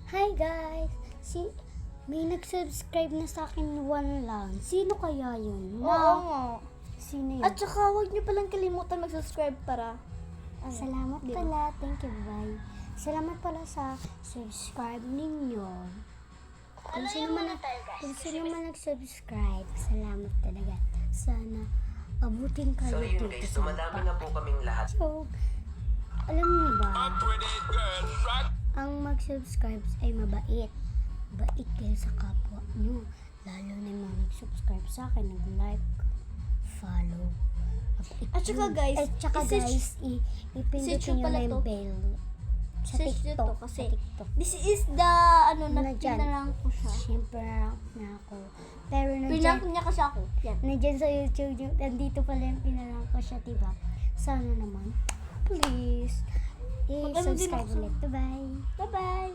Hi guys! May nag-subscribe na sa akin 1 lang. Sino kaya yun? Oo nga. Sino yun? At saka huwag niyo palang kalimutan mag-subscribe para Salamat Di ba? pala. Thank you, bye. Salamat pala sa subscribe ninyo. Kung sino man nag-subscribe, salamat talaga. Sana abutin kayo So yun dito guys, sa madami baba. na po kaming lahat. So, alam niyo ba, ang mag-subscribe ay mabait. Bait kayo sa kapwa nyo. Lalo na yung mga nag-subscribe sa akin, nag-like, follow. At saka guys, At saka guys, ipindot search nyo nyo pala na yung to. bell. Sa search nyo TikTok. to kasi Sa TikTok. this is the Nandyan. pinarang ko siya. Siyempre, na ako. Pero Pinarang niya kasi ako. Yan. nandyan sa YouTube, nandito pala yung pinarang ko siya, diba? Sana naman, please, Mag-ano din subscribe ako sa- ulit. Bye-bye! Bye-bye!